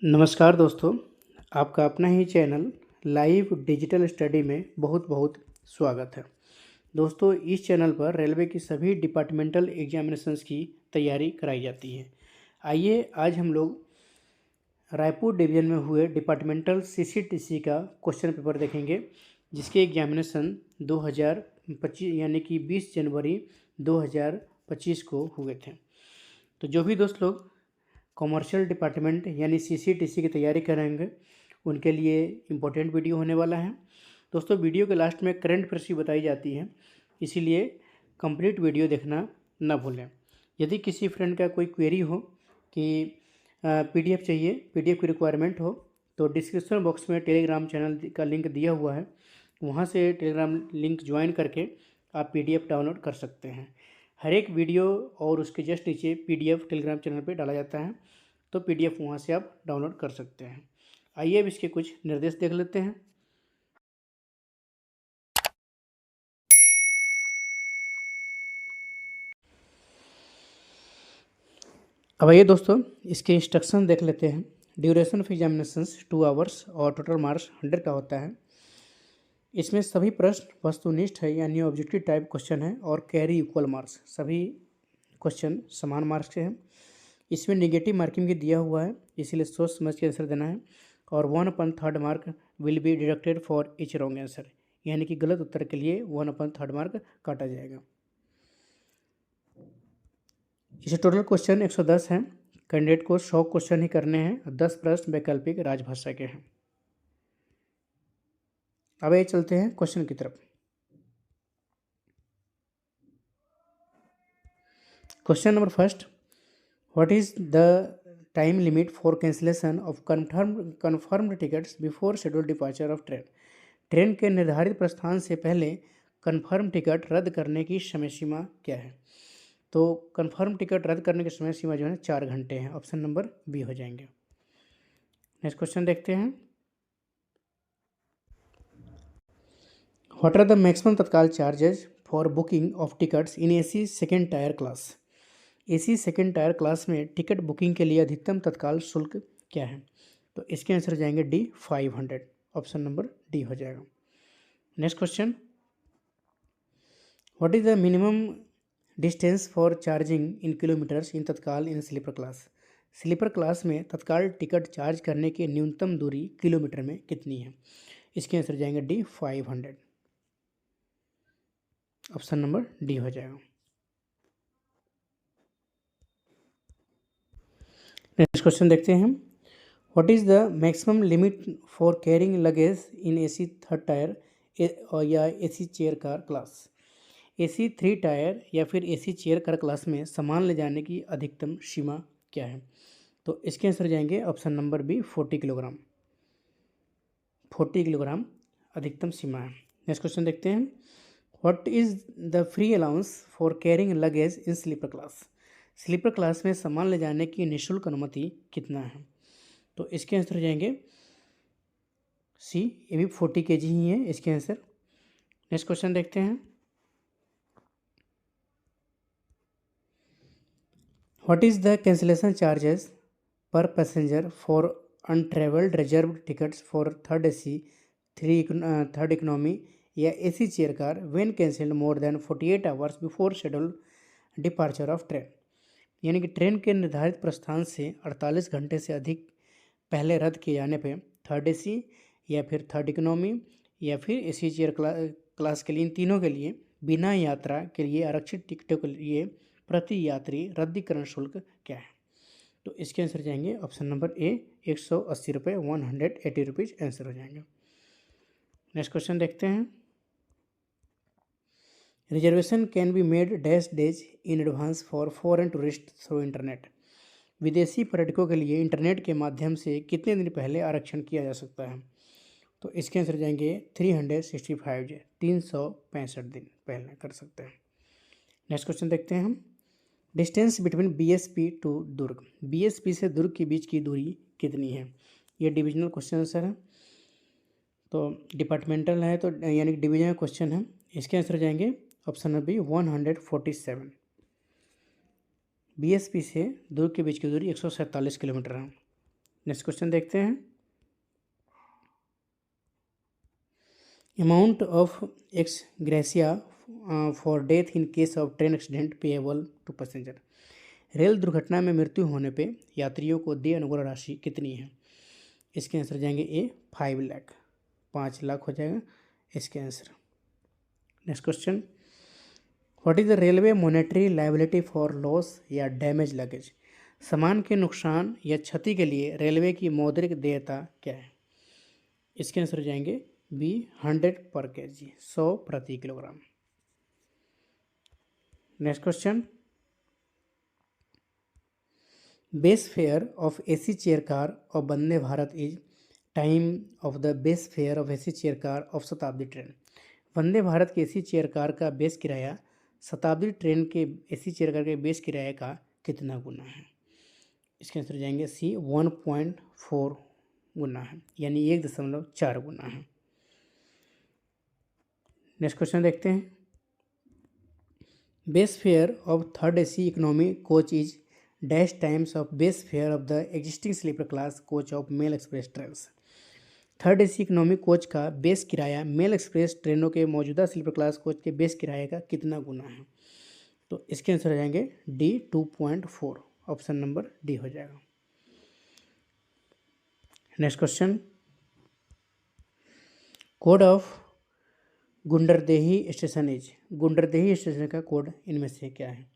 नमस्कार दोस्तों, आपका अपना ही चैनल लाइव डिजिटल स्टडी में बहुत बहुत स्वागत है। दोस्तों, इस चैनल पर रेलवे की सभी डिपार्टमेंटल एग्जामिनेशंस की तैयारी कराई जाती है। आइए आज हम लोग रायपुर डिवीज़न में हुए डिपार्टमेंटल सीसीटीसी का क्वेश्चन पेपर देखेंगे, जिसके एग्जामिनेशन 2025 यानी कि 20 जनवरी 2025 को हुए थे। तो जो भी दोस्त लोग कॉमर्शियल डिपार्टमेंट यानी सीसीटीसी की तैयारी करेंगे, उनके लिए इम्पोर्टेंट वीडियो होने वाला है। दोस्तों, वीडियो के लास्ट में करंट अफेयर्स भी बताई जाती है, इसीलिए कंप्लीट वीडियो देखना ना भूलें। यदि किसी फ्रेंड का कोई क्वेरी हो कि पीडीएफ चाहिए, पीडीएफ की रिक्वायरमेंट हो, तो डिस्क्रिप्शन बॉक्स में टेलीग्राम चैनल का लिंक दिया हुआ है, वहाँ से टेलीग्राम लिंक ज्वाइन करके आप पीडीएफ डाउनलोड कर सकते हैं। हर एक वीडियो और उसके जस्ट नीचे पीडीएफ टेलीग्राम चैनल पे डाला जाता है, तो पीडीएफ वहाँ से आप डाउनलोड कर सकते हैं। आइए अब इसके कुछ निर्देश देख लेते हैं। अब आइए दोस्तों, इसके इंस्ट्रक्शन देख लेते हैं। ड्यूरेशन ऑफ एग्जामिनेशंस 2 आवर्स और टोटल मार्क्स 100 का होता है। इसमें सभी प्रश्न वस्तुनिष्ठ है यानी ऑब्जेक्टिव टाइप क्वेश्चन है और कैरी इक्वल मार्क्स, सभी क्वेश्चन समान मार्क्स के हैं। इसमें नेगेटिव मार्किंग भी दिया हुआ है, इसीलिए सोच समझ के आंसर देना है। और 1/3 mark will be deducted for each wrong answer, यानी कि गलत उत्तर के लिए 1/3 मार्क काटा जाएगा। इसे टोटल क्वेश्चन 110 हैं। कैंडिडेट को 100 क्वेश्चन ही करने हैं। 10 प्रश्न वैकल्पिक राजभाषा के हैं। अब ये चलते हैं क्वेश्चन की तरफ। Question number first, what is the time limit for cancellation of confirmed tickets before scheduled departure of train. Train के निर्धारित प्रस्थान से पहले कन्फर्म टिकट रद्द करने की समय सीमा क्या है? तो कन्फर्म टिकट रद्द करने की समय सीमा जो है 4 घंटे है। ऑप्शन नंबर बी हो जाएंगे। नेक्स्ट क्वेश्चन देखते हैं। व्हाट आर द मैक्सिमम तत्काल charges for booking of tickets in AC second tyre class. AC second tyre class में टिकट बुकिंग के लिए अधिकतम तत्काल शुल्क क्या है? तो इसके आंसर हो जाएंगे डी 500। ऑप्शन नंबर डी हो जाएगा। Next question, what is the minimum distance for charging in kilometres इन तत्काल इन स्लीपर क्लास। स्लीपर क्लास में तत्काल टिकट चार्ज करने की न्यूनतम दूरी किलोमीटर में कितनी है? इसके आंसर जाएंगे डी 500। ऑप्शन नंबर डी हो जाएगा। नेक्स्ट क्वेश्चन देखते हैं। What is the maximum limit for carrying luggage in AC third tier या AC chair car class. AC 3 tier या फिर एसी चेयर कार क्लास में सामान ले जाने की अधिकतम सीमा क्या है? तो इसके आंसर जाएंगे option number B 40 kilogram. 40 kilogram अधिकतम सीमा है। नेक्स्ट क्वेश्चन देखते हैं। What is the free allowance for carrying luggage in sleeper class. Sleeper class में सामान ले जाने की निःशुल्क अनुमति कितना है? तो इसके आंसर हो जाएंगे सी, ये भी 40 kg ही है इसके आंसर। नेक्स्ट क्वेश्चन देखते हैं। What is the cancellation charges per passenger for untravelled reserve tickets for third AC, third economy या AC chair car when cancelled more than 48 hours before schedule departure of train. यानी कि train के निर्धारित प्रस्थान से 48 घंटे से अधिक पहले रद्द किए जाने पे थर्ड एसी या फिर थर्ड इकोनॉमी या फिर एसी चेयर क्लास के लिए, इन तीनों के लिए बिना यात्रा के लिए आरक्षित टिकटों के लिए प्रति यात्री रद्दीकरण शुल्क क्या है? तो इसके आंसर जाएंगे ऑप्शन नंबर ए 180 रुपये, 180 रुपीज़ आंसर हो जाएंगे। नेक्स्ट क्वेश्चन देखते हैं। Reservation can be made dash days in advance for foreign tourist through internet. विदेशी पर्यटकों के लिए इंटरनेट के माध्यम से कितने दिन पहले आरक्षण किया जा सकता है? तो इसके आंसर जाएंगे 365 डे, 365 दिन पहले कर सकते हैं। नेक्स्ट क्वेश्चन देखते हैं हम। Distance between BSP to Durg. BSP से दुर्ग के बीच की दूरी कितनी है? ये डिविजनल क्वेश्चन आंसर है, तो डिपार्टमेंटल है, तो यानी कि डिविजनल क्वेश्चन है। इसके आंसर जाएंगे ऑप्शन नंबर बी 147। बीएसपी से दुर्ग के बीच की दूरी 147 किलोमीटर है। नेक्स्ट क्वेश्चन देखते हैं। Amount of ex gratia for death in case of train accident payable to passenger. Rail दुर्घटना में मृत्यु होने पे यात्रियों को देय अनुग्रह राशि कितनी है? इसके आंसर जाएंगे ए 5 लाख, 5 लाख हो जाएगा इसके answer. Next question, what is the railway monetary liability for loss या डैमेज लगेज। सामान के नुकसान या क्षति के लिए रेलवे की मौद्रिक देयता क्या है? इसके आंसर जाएंगे बी 100 पर kg, 100 प्रति kilogram. Next question, base fare of AC chair car of Vande Bharat is time of the base fare of AC chair car of शताब्दी ट्रेन। वंदे भारत के एसी चेयर कार का बेस किराया शताब्दी ट्रेन के एसी चेयर कार के base किराए का कितना गुना है? इसके आंसर जाएंगे सी 1.4 गुना है, यानी 1.4 गुना है। नेक्स्ट क्वेश्चन देखते हैं। Base fare of third AC economy coach is dash times of base fare of the existing sleeper class coach of mail express trains. Third AC economy coach का बेस किराया mail express ट्रेनों के मौजूदा sleeper class coach के base किराए का कितना गुना है? तो इसके आंसर हो जाएंगे डी 2.4, ऑप्शन नंबर डी हो जाएगा। Next question, code of Gunderdehi station is. Gunderdehi station का कोड इनमें से क्या है?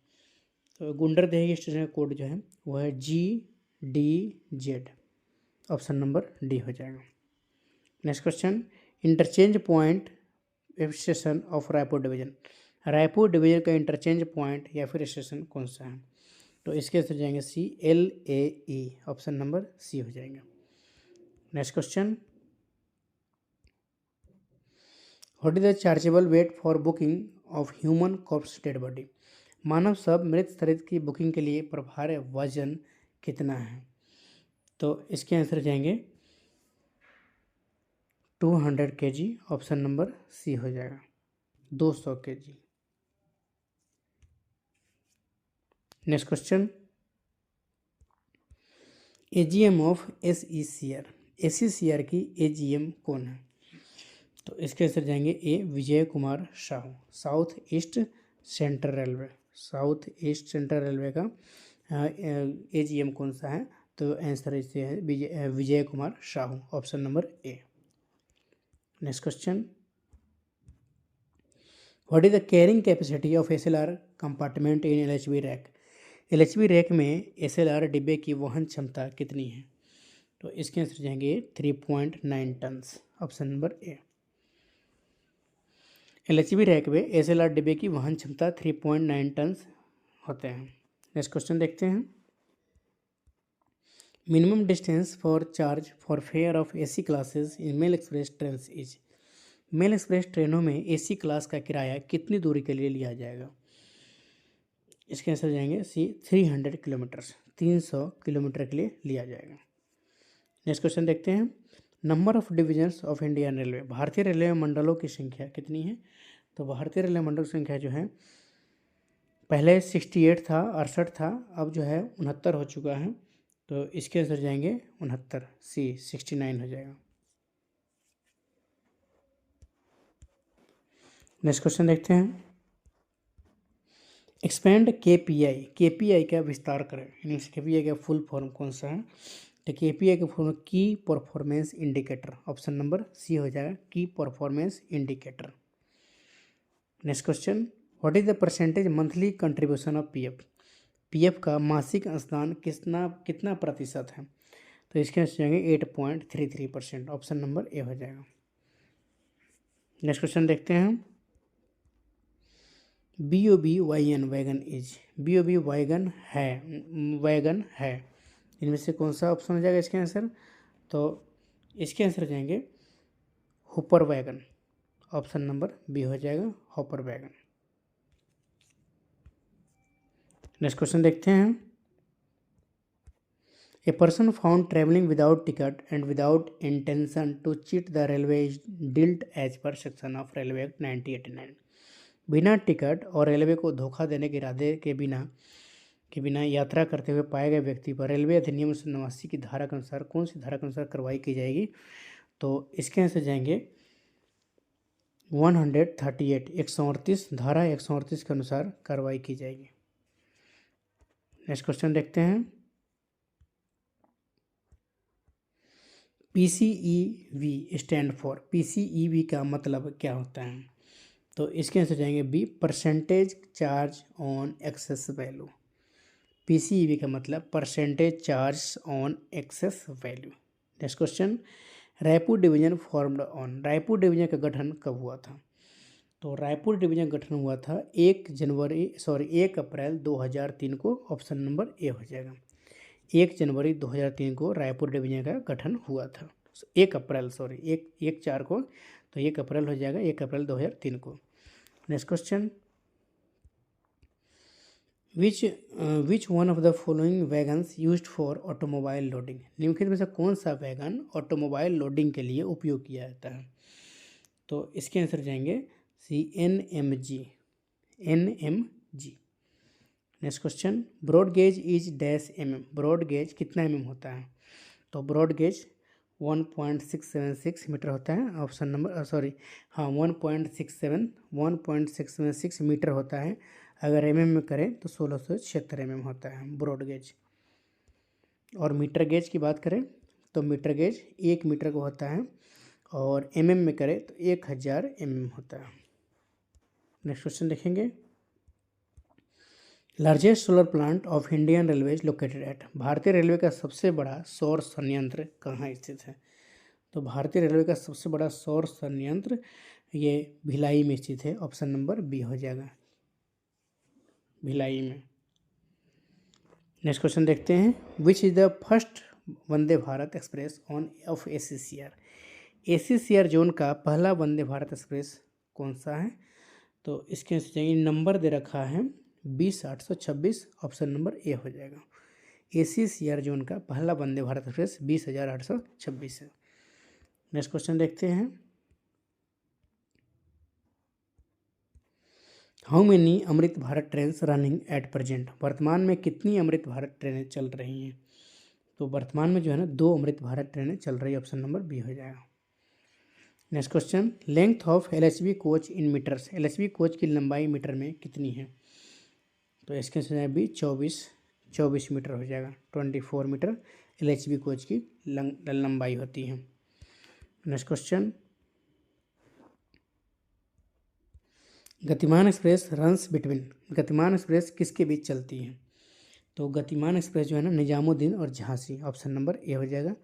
तो गुंडरदेही स्टेशन का कोड जो है वो है GDZ, ऑप्शन नंबर डी हो जाएगा। Next question, interchange point station of Raipur division. Raipur division का इंटरचेंज पॉइंट या फिर स्टेशन कौन सा है? तो इसके आंसर जाएंगे C LAE, option number C हो जाएगा। Next question, what is the chargeable weight for booking of human corpse dead body. मानव शव मृत शरीर की बुकिंग के लिए प्रभावी वजन कितना है? तो इसके आंसर जाएंगे 200 kg, ऑप्शन नंबर सी हो जाएगा, 200 kg। Next question, AGM of SECR। SECR की AGM कौन है? तो इसके आंसर जाएंगे A Vijay Kumar Sahu, South East Central Railway. South East Central Railway का AGM कौन सा है? तो आंसर इससे है Vijay Kumar Sahu, option number A. Next question, what is the carrying capacity of SLR compartment in LHB rake. LHB rack में SLR डिब्बे की वहन क्षमता कितनी है? तो इसके आंसर जाएंगे 3.9 tons, option number A. LHB rack में SLR डिब्बे की वहन क्षमता 3.9 टन्स होते हैं। नेक्स्ट क्वेश्चन देखते हैं। Minimum distance for charge for fare of AC classes in mail express train is. Mail express ट्रेनों में AC क्लास का किराया कितनी दूरी के लिए लिया जाएगा? इसके आंसर जाएंगे सी 300 किलोमीटर, 300 किलोमीटर के लिए लिया जाएगा। नेक्स्ट क्वेश्चन देखते हैं। Number of divisions of Indian railway. भारतीय रेलवे मंडलों की संख्या कितनी है? तो भारतीय रेलवे मंडल की संख्या जो है पहले 68 था, 68 था, अब जो है 69 हो चुका है। तो इसके आंसर जाएंगे 69, सी 69 हो जाएगा। नेक्स्ट क्वेश्चन देखते हैं। एक्सपेंड KPI का विस्तार करें। KPI का फुल फॉर्म कौन सा है? तो KPI का full key performance indicator, option number C हो जाएगा, key performance indicator. Next question, what is the percentage monthly contribution of PF का मासिक अंशदान कितना प्रतिशत है? तो इसके आंसर जाएंगे 8.33%, ऑप्शन नंबर ए हो जाएगा। नेक्स्ट क्वेश्चन देखते हैं। BOBYN wagon is. BOB wagon है, इनमें से कौन सा ऑप्शन हो जाएगा इसके आंसर? तो इसके आंसर जाएंगे hopper wagon, option number B हो जाएगा, हॉपर वैगन। नेक्स्ट क्वेश्चन देखते हैं। A person found travelling without ticket and without intention to cheat the railway is dealt as per section of railway act 1989। बिना ticket और railway को धोखा देने के इरादे के बिना के बिना यात्रा करते हुए पाए गए व्यक्ति पर रेलवे अधिनियम 1989 की धारा के अनुसार कौन सी धारा के अनुसार कार्रवाई की जाएगी? तो इसके आंसर जाएंगे 138 138 धारा 138 के अनुसार कार्रवाई की जाएगी। नेक्स्ट क्वेश्चन देखते हैं। PCEV स्टैंड फॉर, PCEV का मतलब क्या होता है? तो इसके आंसर जाएंगे B, percentage charge on excess value. PCEV का मतलब percentage charge on excess value. Next question, Raipur division formed on, Raipur division का गठन कब हुआ था? तो रायपुर डिवीजन गठन हुआ था 1 अप्रैल 2003 को। ऑप्शन नंबर ए हो जाएगा। 1 जनवरी 2003 को रायपुर डिवीजन का गठन हुआ था। 1 अप्रैल, सॉरी 1/4 को, तो 1 अप्रैल हो जाएगा, 1 अप्रैल 2003 को। Next question, which one of the following wagons used for automobile loading, निम्नलिखित में से कौन सा वैगन ऑटोमोबाइल लोडिंग के लिए उपयोग किया जाता है? तो इसके आंसर जाएंगे C, NMG। Next question, broad gauge is dash mm, broad gauge कितना mm होता है? तो ब्रॉड गेज 1.676 मीटर होता है। ऑप्शन नंबर 1.676 मीटर होता है। अगर mm में करें तो 1676 mm होता है ब्रॉड गेज। और मीटर गेज की बात करें तो मीटर गेज 1 मीटर का होता है, और mm में करें तो 1000 mm होता है। नेक्स्ट क्वेश्चन देखेंगे, largest solar plant of Indian railways located at, भारतीय रेलवे का सबसे बड़ा सौर संयंत्र कहाँ स्थित है? तो भारतीय रेलवे का सबसे बड़ा सौर संयंत्र ये भिलाई में स्थित है। ऑप्शन नंबर बी हो जाएगा, भिलाई में। नेक्स्ट क्वेश्चन देखते हैं, which is the first Vande Bharat express on off ACCR, ACCR zone का पहला वंदे भारत एक्सप्रेस कौन सा है? तो इसके नंबर दे रखा है 20826। ऑप्शन नंबर ए हो जाएगा। ACCR जोन का पहला वंदे भारत एक्सप्रेस 20826 है। नेक्स्ट क्वेश्चन देखते हैं, how many Amrit Bharat trains running at present, वर्तमान में कितनी अमृत भारत ट्रेनें चल रही हैं? तो वर्तमान में जो है ना 2 अमृत भारत ट्रेनें चल रही है। ऑप्शन नंबर बी हो जाएगा। Next question, length of LHB coach in metres, LHB coach की लंबाई मीटर में कितनी है? तो इसके आंसर भी 24 मीटर हो जाएगा। 24 मीटर LHB कोच की लंबाई होती है। नेक्स्ट क्वेश्चन, गतिमान एक्सप्रेस रन्स बिटवीन, गतिमान एक्सप्रेस किसके बीच चलती है? तो गतिमान एक्सप्रेस जो है ना निजामुद्दीन और झांसी। ऑप्शन नंबर ए हो जाएगा,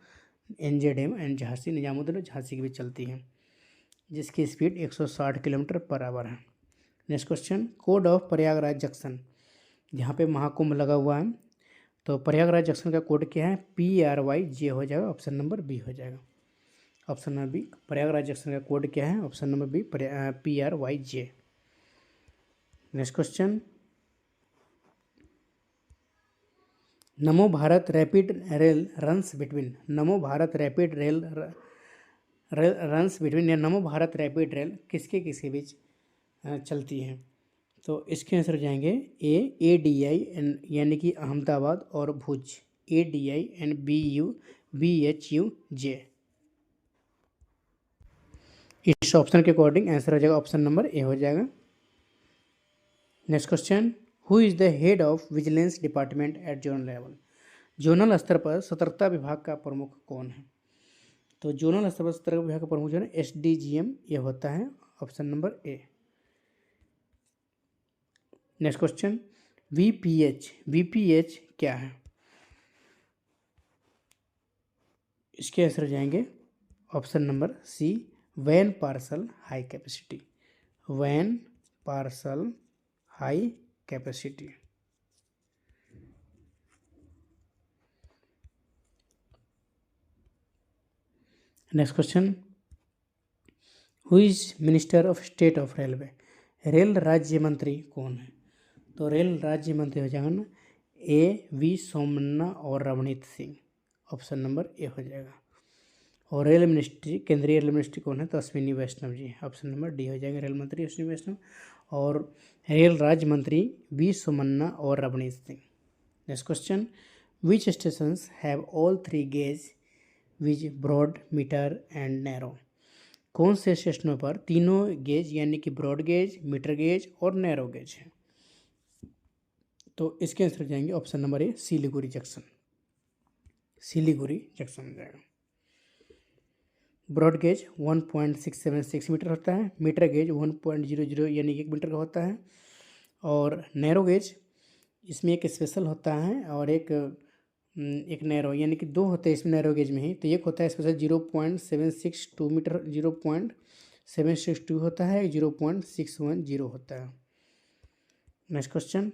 NZM एंड झांसी, निजामुद्दीन और झांसी के बीच चलती है, जिसकी स्पीड 160 किलोमीटर पर आवर है। Next question, code of Prayagraj junction, जहाँ पे महाकुंभ लगा हुआ है, तो प्रयागराज जंक्शन का कोड क्या है? PRYJ हो जाएगा। ऑप्शन नंबर बी हो जाएगा। Option number B, Prayagraj junction का कोड क्या है? Option number B, PRYJ। Next question, Namo Bharat rapid rail runs between, Namo Bharat rapid rail runs between या नमो भारत रैपिड रेल किसके बीच चलती है? तो इसके आंसर जाएंगे ए, ADI यानी कि अहमदाबाद और भुज, ADI एंड BHUJ। इस ऑप्शन के अकॉर्डिंग आंसर हो जाएगा ऑप्शन नंबर ए हो जाएगा। Next question, who is the head of vigilance department at zonal level, zonal स्तर पर सतर्कता विभाग का प्रमुख कौन है? तो जोनल स्तर पर सतर्कता विभाग का प्रमुख जो है SDGM ये होता है। Option number A. Next question, VPH क्या है? इसके आंसर जाएंगे option number C, van parcel high capacity, van parcel high capacity. Next question, who is minister of state of railway, rail राज्य मंत्री कौन है? तो रेल राज्य मंत्री हो जाएगा ना AV सोमन्ना और Ravneet Singh. Option number A हो जाएगा। और रेल मिनिस्ट्री, केंद्रीय रेल मिनिस्ट्री कौन है? तो अश्विनी वैष्णव जी। ऑप्शन नंबर डी हो जाएगा, रेल मंत्री अश्विनी वैष्णव। और रेल राज्य मंत्री V सोमन्ना और Ravneet Singh. Next question, which stations have all three gauge which broad metre and narrow? कौन से स्टेशनों पर तीनों गेज यानी कि ब्रॉड गेज, मीटर गेज और नैरो गेज है? तो इसके आंसर हो जाएंगे option number A, Siliguri junction. Siliguri junction हो जाएगा। ब्रॉड गेज 1.676 मीटर होता है, मीटर गेज 1.00 यानी 1 मीटर का होता है, और नैरो गेज इसमें एक स्पेशल होता है और एक नैरो यानी कि दो होते हैं इसमें नैरो गेज में ही। तो एक होता है स्पेशल 0.762 मीटर, 0.762 होता है, 0.610 होता है। Next question,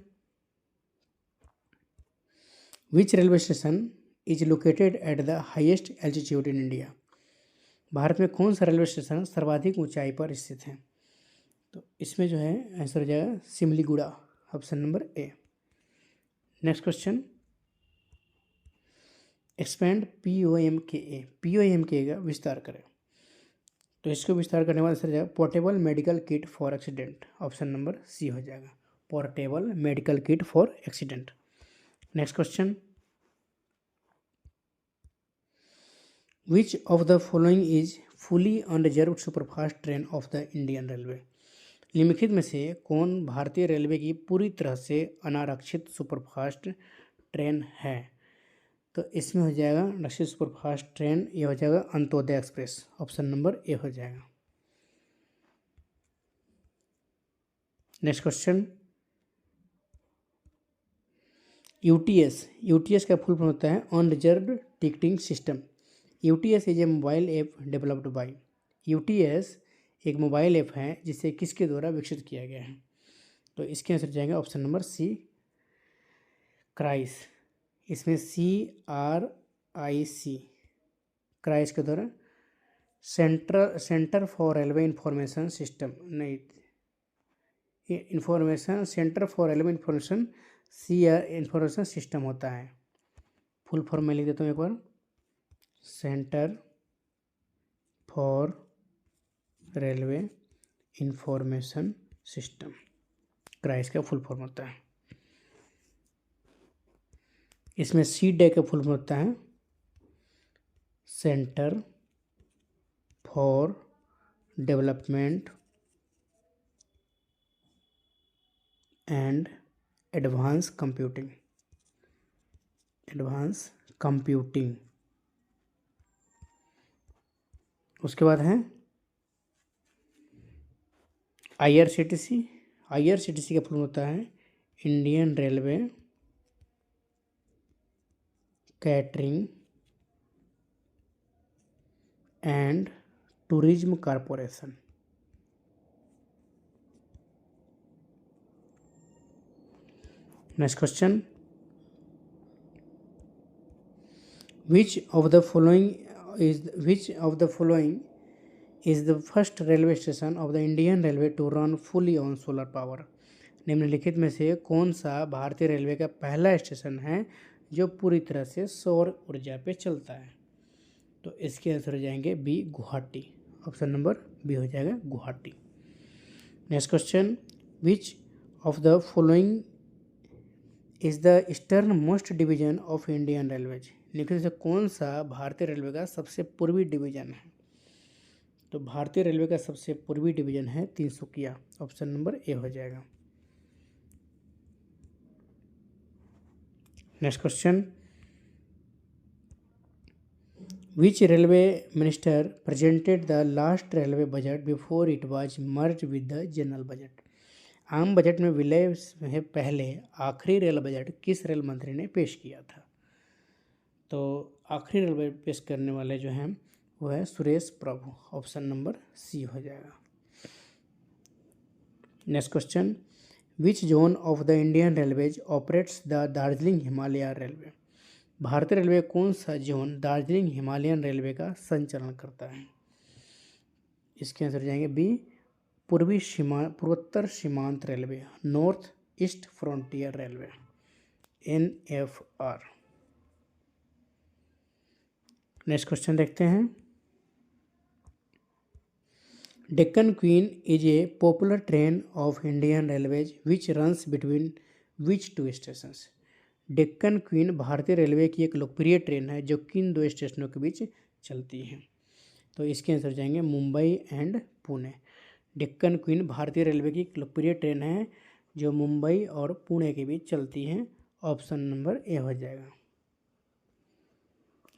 which railway station is located at the highest altitude in India? Bharat में कौन सा रेलवे स्टेशन सर्वाधिक ऊंचाई पर स्थित है? तो इसमें जो है आंसर हो जाएगा Similiguda, option number A. Next question, expand POMKA, POMKA का विस्तार करें। तो इसको विस्तार करने वाला आंसर हो जाएगा portable medical kit for accident, option number C हो जाएगा, portable medical kit for accident. Next question, which of the following is fully unreserved superfast train of the Indian railway? निम्नलिखित में से कौन भारतीय रेलवे की पूरी तरह से अनारक्षित सुपरफास्ट ट्रेन है? तो इसमें हो जाएगा आरक्षित सुपरफास्ट ट्रेन, ये हो जाएगा Antyodaya express, option number A हो जाएगा। नेक्स्ट क्वेश्चन, यूटीएस का फुल फॉर्म होता है unreserved ticketing system. UTS is a mobile app developed by. UTS एक मोबाइल ऐप है जिसे किसके द्वारा विकसित किया गया है? तो इसके आंसर जाएगा ऑप्शन नंबर सी, क्राइस। इसमें CRIC, क्राइस के द्वारा। Centre for railway information system, नहीं, information centre for railway information, CR information system होता है। फुल फॉर्म में लिख देता हूँ एक बार, centre for railway information system, Christ का फुल फॉर्म होता है। इसमें CDE का फुल फॉर्म होता है centre for development and advance computing. उसके बाद है IRCTC का फुल होता है Indian railway catering and tourism corporation. Next question, which of the following is the first railway station of the Indian railway to run fully on solar power? निम्नलिखित में से कौन सा भारतीय रेलवे का पहला स्टेशन है जो पूरी तरह से सौर ऊर्जा पे चलता है? तो इसके आंसर हो जाएंगे B, Guwahati, option number B हो जाएगा Guwahati. Next question, which of the following is the eastern most division of Indian railways? निम्नलिखित से कौन सा भारतीय रेलवे का सबसे पूर्वी डिवीजन है? तो भारतीय रेलवे का सबसे पूर्वी डिवीजन है तिनसुकिया, ऑप्शन नंबर ए हो जाएगा। Next question, which railway minister presented the last railway budget before it was merge with the general budget? आम बजट में विलय से पहले आखिरी रेल बजट किस रेल मंत्री ने पेश किया था? तो आखिरी रेल बजट पेश करने वाले जो हैं वो है सुरेश प्रभु, ऑप्शन नंबर सी हो जाएगा। Next question, which zone of the Indian railways operates the Darjeeling Himalaya railway? भारतीय रेलवे कौन सा जोन दार्जिलिंग हिमालयन रेलवे का संचालन करता है? इसके आंसर जाएंगे बी, पूर्वोत्तर सीमांत railway, north east frontier railway, NFR। Next question देखते हैं, Deccan queen is a popular train of Indian railways which runs between which two stations? Deccan queen भारतीय रेलवे की एक लोकप्रिय ट्रेन है जो किन दो स्टेशनों के बीच चलती है? तो इसके आंसर जाएंगे मुंबई एंड पुणे। डेक्कन क्वीन भारतीय रेलवे की एक लोकप्रिय ट्रेन है जो मुंबई और पुणे के बीच चलती है। ऑप्शन नंबर ए हो जाएगा।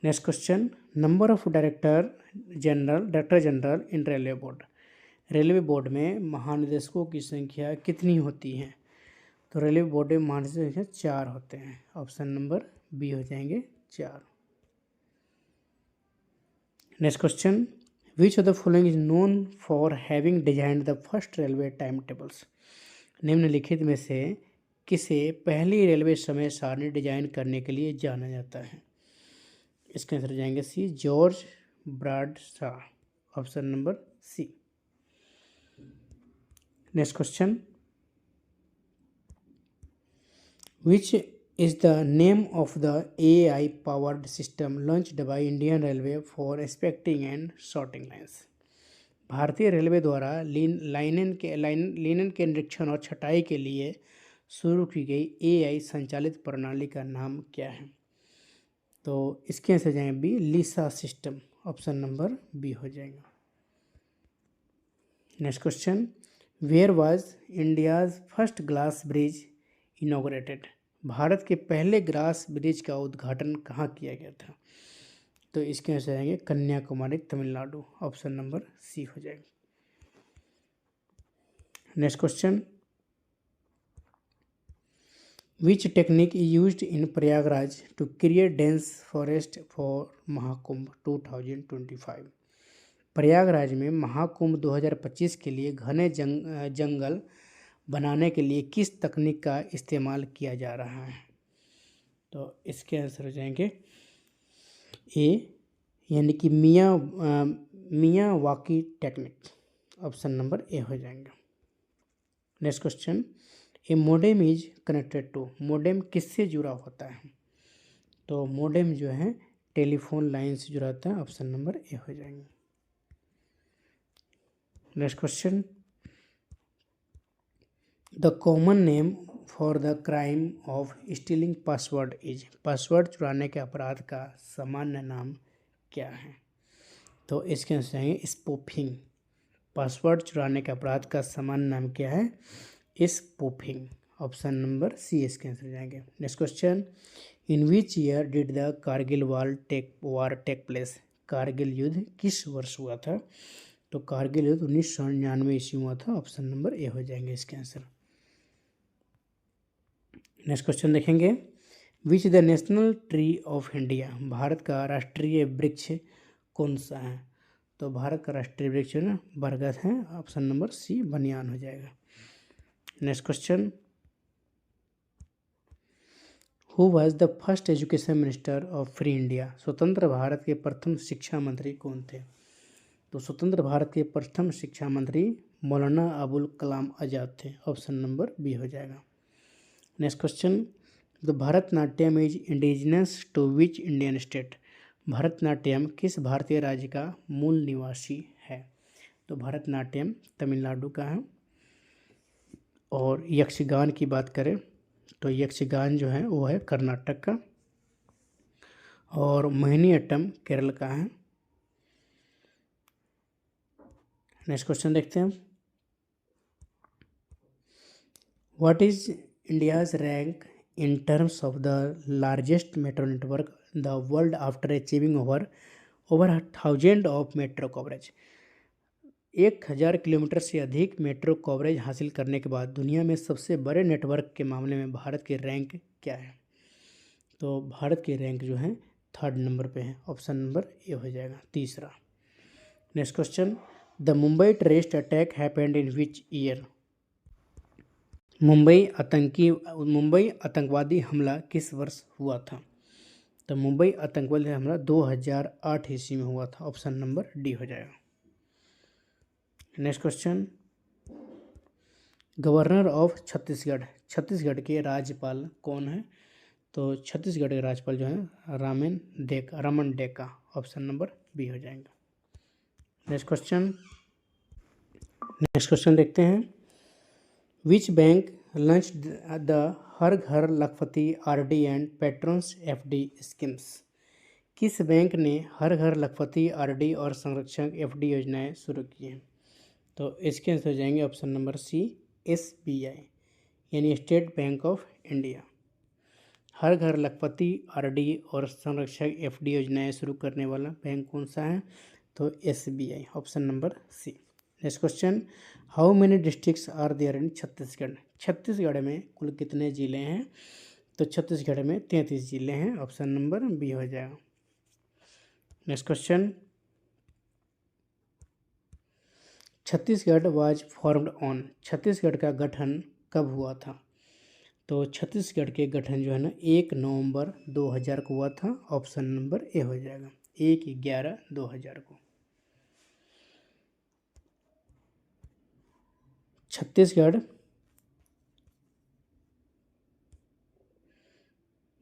Next question, number of director general in railway board. Railway board में महानिदेशकों की संख्या कितनी होती है? तो रेलवे बोर्ड में महानिदेशकों की संख्या 4 होते हैं। ऑप्शन नंबर बी हो जाएंगे 4। Next question, which of the following is known for having designed the first railway time tables. निम्नलिखित में से किसे पहली रेलवे समय सारणी डिजाइन करने के लिए जाना जाता है? इसके आंसर जाएंगे C, George Bradshaw. Option number C. Next question, which is the name of the AI powered system launched by Indian railway for inspecting and sorting lines. भारतीय रेलवे द्वारा लाइनन के निरीक्षण और छटाई के लिए शुरू की गई AI संचालित प्रणाली का नाम क्या है? तो इसके आंसर जाएंगे B, Lisa system. Option number B हो जाएगा। Next question, where was India's first glass bridge inaugurated. Bharat के पहले ग्लास ब्रिज का उद्घाटन कहाँ किया गया था? तो इसके आंसर जाएंगे Kanyakumari, Tamil Nadu. Option number C हो जाएगा। Next question, which technique used in Prayagraj to create dense forest for Mahakumbh 2025। Prayagraj में महाकुंभ 2025 के लिए घने जंगल बनाने के लिए किस तकनीक का इस्तेमाल किया जा रहा है? तो इसके आंसर हो जाएंगे ए, यानी कि Miyawaki technique. Option number A हो जाएंगे। Next question, a modem is connected to. Modem किससे जुड़ा होता है? तो मोडेम जो है टेलीफोन लाइन से जुड़ा होता है। ऑप्शन नंबर ए हो जाएंगे। Next question, the common name for the crime of stealing password is. Password चुराने के अपराध का सामान्य नाम क्या है? तो इसके आंसर है स्पूफिंग। पासवर्ड चुराने के अपराध का सामान्य नाम क्या है? स्पूफिंग। ऑप्शन नंबर सी इसके आंसर जाएंगे। Next question, in which year did the Kargil war take place. Kargil युद्ध किस वर्ष हुआ था? तो कारगिल युद्ध 1999 ईस्वी में हुआ था। ऑप्शन नंबर ए हो जाएंगे इसके आंसर। नेक्स्ट क्वेश्चन देखेंगे, which the national tree of India. Bharat का राष्ट्रीय वृक्ष कौन सा है? तो भारत का राष्ट्रीय वृक्ष है ना बरगद है। ऑप्शन नंबर सी बनियान हो जाएगा। Next question, who was the first education minister of free India. स्वतंत्र भारत के प्रथम शिक्षा मंत्री कौन थे? तो स्वतंत्र भारत के प्रथम शिक्षा मंत्री मौलाना अबुल कलाम आज़ाद थे। ऑप्शन नंबर बी हो जाएगा। Next question, the Bharatanatyam is indigenous to which Indian state. Bharatanatyam किस भारतीय राज्य का मूल निवासी है? तो भरतनाट्यम तमिलनाडु का है। और यक्षगान की बात करें तो यक्षगान जो है वो है कर्नाटक का। और मोहिनीअट्टम केरल का है। नेक्स्ट क्वेश्चन देखते हैं, what is India's rank in terms of the largest metro network the world after achieving over 1000 of metro coverage. 1000 kilometre से अधिक मेट्रो कवरेज हासिल करने के बाद दुनिया में सबसे बड़े नेटवर्क के मामले में भारत की रैंक क्या है? तो भारत की रैंक जो है 3rd नंबर पे है। ऑप्शन नंबर ए हो जाएगा, तीसरा। Next question, the Mumbai terrorist attack happened in which year. Mumbai आतंकवादी हमला किस वर्ष हुआ था? तो मुंबई आतंकवादी हमला 2008 ईस्वी में हुआ था। ऑप्शन नंबर डी हो जाएगा। Next question, governor of Chhattisgarh. Chhattisgarh के राज्यपाल कौन है? तो छत्तीसगढ़ के राज्यपाल जो है Raman Deka. Option number B हो जाएगा। नेक्स्ट क्वेश्चन देखते हैं, which bank launch the Har Ghar Lakhpati RD and patrons FD schemes. किस बैंक ने हर घर लखपति आरडी और संरक्षक एफडी योजनाएं शुरू की हैं? तो इसके आंसर हो जाएंगे ऑप्शन नंबर सी, एसबीआई यानी state bank of India. Her Ghar Lakhpati RD और संरक्षक एफडी योजनाएं शुरू करने वाला बैंक कौन सा है? तो SBI, option number C. Next question, how many districts are there in Chhattisgarh? Chhattisgarh में कुल कितने ज़िले हैं? तो छत्तीसगढ़ में 33 ज़िले हैं, ऑप्शन नंबर बी हो जाएगा। Next question, Chhattisgarh was formed on. Chhattisgarh का गठन कब हुआ था? तो छत्तीसगढ़ के गठन जो है ना 1 नवंबर 2000 को हुआ था, ऑप्शन नंबर ए हो जाएगा, 1/11/2000 को। छत्तीसगढ़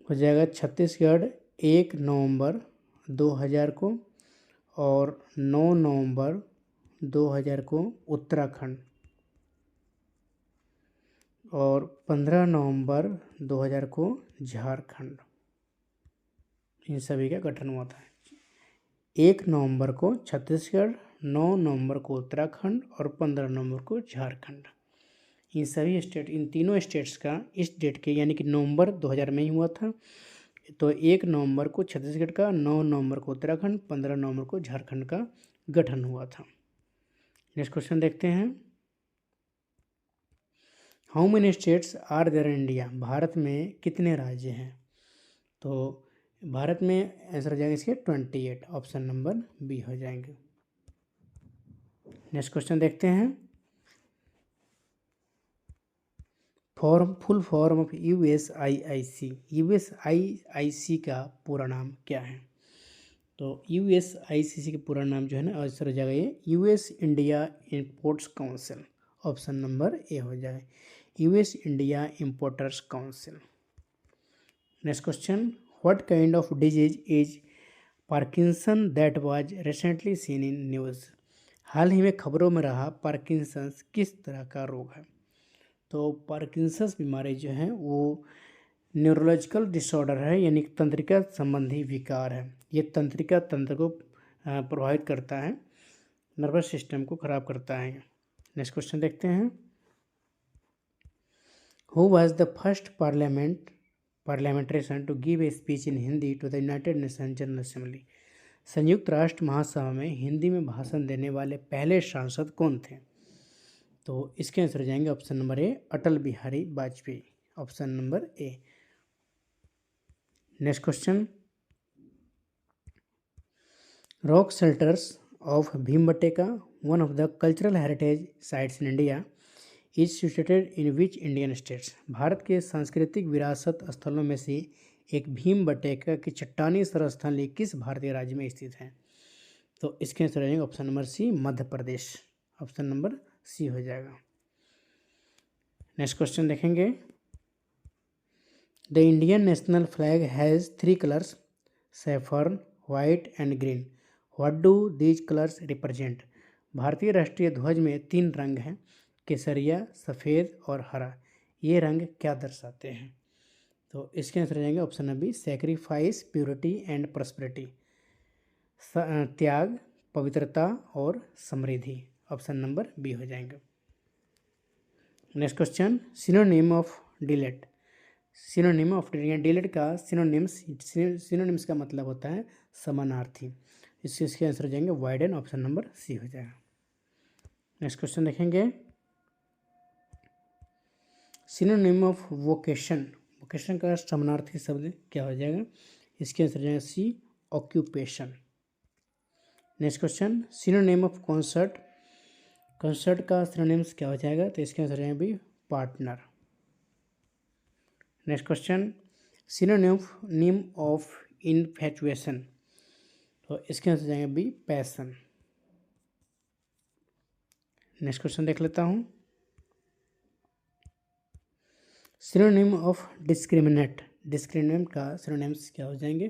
हो जाएगा छत्तीसगढ़ 1 नवंबर 2000 को, और 9 नवंबर 2000 को उत्तराखंड, और 15 नवंबर 2000 को झारखंड। इन सभी का गठन हुआ था। 1 नवंबर को छत्तीसगढ़, 9 नवंबर को उत्तराखंड और 15 नवंबर को झारखंड। इन सभी स्टेट, इन तीनों स्टेट्स का इस डेट के यानी कि नवंबर 2000 में ही हुआ था। तो 1 नवंबर को छत्तीसगढ़ का, 9 नवंबर को उत्तराखंड, 15 नवंबर को झारखंड का गठन हुआ था। नेक्स्ट क्वेश्चन देखते हैं, how many states are there in India? Bharat में कितने राज्य हैं? तो भारत में आंसर हो जाएगा इसके 28, ऑप्शन नंबर बी हो जाएंगे। नेक्स्ट क्वेश्चन देखते हैं, फुल फॉर्म ऑफ यूएसआईआईसी। यूएसआईआईसी का पूरा नाम क्या है? तो यूएसआईसीसी का पूरा नाम जो है ना आंसर हो जाएगा ये US India imports council, option number A हो जाए, US India importers council. Next question, what kind of disease is Parkinson that was recently seen in news? हाल ही में खबरों में रहा पार्किंसंस किस तरह का रोग है? तो पार्किंसंस बीमारी जो है वो न्यूरोलॉजिकल डिसऑर्डर है, यानी तंत्रिका संबंधी विकार है। ये तंत्रिका तंत्र को प्रभावित करता है, नर्वस सिस्टम को खराब करता है। नेक्स्ट क्वेश्चन देखते हैं, who was the first parliamentarian to give a speech in Hindi to the United Nation General Assembly? संयुक्त राष्ट्र महासभा में हिंदी में भाषण देने वाले पहले सांसद कौन थे? तो इसके आंसर हो जाएंगे option number A, Atal Bihari Vajpayee, option number A. Next question, rock shelters of Bhimbetka, one of the cultural heritage sites in India, is situated in which Indian states? Bharat के सांस्कृतिक विरासत स्थलों में से एक भीमबेटका की चट्टानी स्थल किस भारतीय राज्य में स्थित है? तो इसके आंसर हो जाएंगे ऑप्शन नंबर सी, Madhya Pradesh, option number C हो जाएगा। नेक्स्ट क्वेश्चन देखेंगे, the Indian national flag has 3 colours, saffron, white and green, what do these colours represent? भारतीय राष्ट्रीय ध्वज में 3 रंग हैं, केसरिया, सफ़ेद और हरा। ये रंग क्या दर्शाते हैं? तो इसके आंसर हो जाएंगे option number B, sacrifice, purity and prosperity, त्याग, पवित्रता और समृद्धि, ऑप्शन नंबर बी हो जाएंगे। Next question, synonym of dilate. Synonym of dilate का सिनोनिम्स का मतलब होता है समानार्थी। इसके आंसर हो जाएंगे वाइडेन, ऑप्शन नंबर सी हो जाएगा। नेक्स्ट क्वेश्चन देखेंगे, सिनोनिम ऑफ वोकेशन। वोकेशन का समानार्थी शब्द क्या हो जाएगा? इसके आंसर हो जाएगा C, occupation. Next question, synonym of concert. Concert का सिनोनिम्स क्या हो जाएगा? तो इसके आंसर हो जाएगा B, partner. Next question, synonym of infatuation. तो इसके आंसर हो जाएगा बी, पैशन। नेक्स्ट क्वेश्चन देख लेता हूँ, सिनोनिम ऑफ डिस्क्रिमिनेट। डिस्क्रिमिनेट का सिनोनिम्स क्या हो जाएंगे?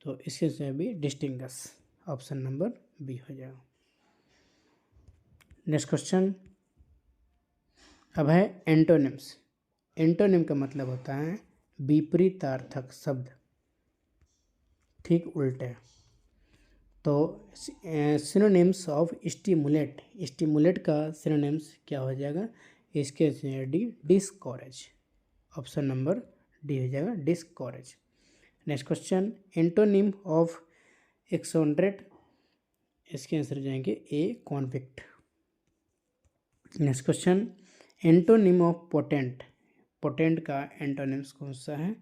तो इसके आंसर भी डिस्टिंगस, ऑप्शन नंबर बी हो जाएगा। नेक्स्ट क्वेश्चन, अब है एंटोनिम्स। एंटोनिम का मतलब होता है विपरीतार्थक शब्द, ठीक उल्टे। तो सिनोनिम्स ऑफ स्टिमुलेट, स्टिमुलेट का सिनोनिम्स क्या हो जाएगा? इसके D discourage, option number D हो जाएगा discourage. Next question, antonym of exonerate, इसके आंसर जाएंगे A convict. Next question, antonym of potent, potent का एंटोनिम्स कौन सा है?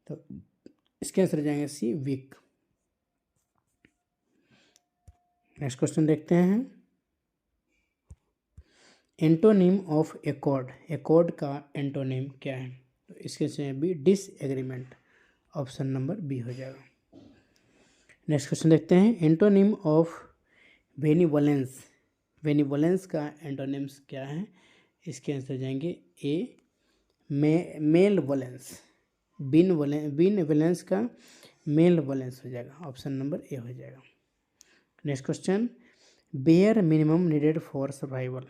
तो इसके आंसर जाएंगे सी वीक। नेक्स्ट क्वेश्चन देखते हैं, एंटोनिम ऑफ एकॉर्ड, एकॉर्ड का एंटोनिम क्या है? तो इसके answer B disagreement, option number B हो जाएगा। नेक्स्ट क्वेश्चन देखते हैं, एंटोनिम ऑफ बेनिवोलेंस, बेनिवोलेंस का एंटोनिम्स क्या है? इसके आंसर जाएंगे ए मेल वोलेंस, बिनवोलेंस का मेल वोलेंस हो जाएगा, ऑप्शन नंबर ए हो जाएगा। Next question, bare minimum needed for survival,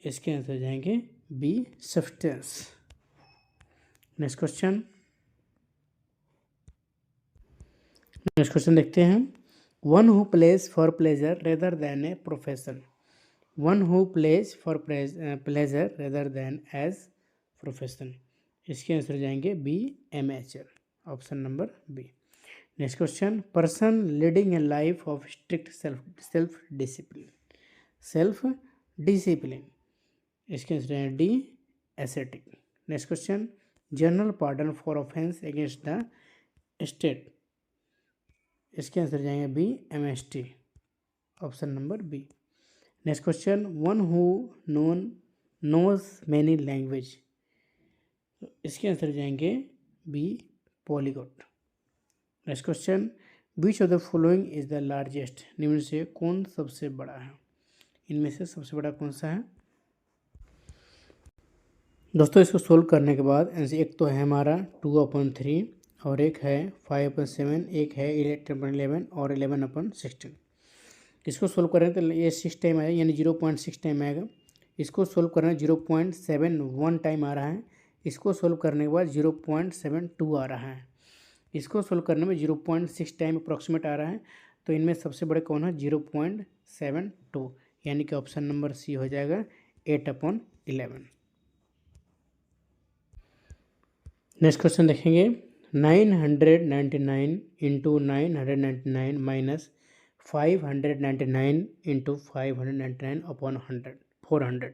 इसके आंसर जाएंगे बी सब्सटेंस। नेक्स्ट क्वेश्चन, देखते हैं, one who plays for pleasure rather than a profession, one who plays for pleasure rather than as profession, इसके answer जाएंगे B amateur, option number B. Next question, person leading a life of strict self discipline, self discipline, इसके answer जाएंगे D ascetic. Next question, general pardon for offence against the state, इसके answer जाएंगे B MST, option number B. Next question, one who knows many language, इसके answer जाएंगे B polyglot. Next question, which of the following is the largest, निम्न से कौन सबसे बड़ा है? इनमें से सबसे बड़ा कौन सा है? दोस्तों इसको सोल्व करने के बाद एक तो है हमारा 2/3 और एक है 5/7, एक है 11 और 11/16। इसको सोल्व करें तो ये 6 टाइम आएगा, यानी 0.6 टाइम आएगा। इसको सोल्व करना 0.71 टाइम आ रहा है। इसको सोल्व करने के बाद 0.72 आ रहा है। इसको सोल्व करने में 0.6 टाइम अप्रॉक्सीमेट आ रहा है। तो इनमें सबसे बड़े कौन है? 0.72, यानी कि ऑप्शन नंबर सी हो जाएगा 8/11। नेक्स्ट क्वेश्चन देखेंगे, 999 इंटू 999 माइनस 599 इंटू 599 400,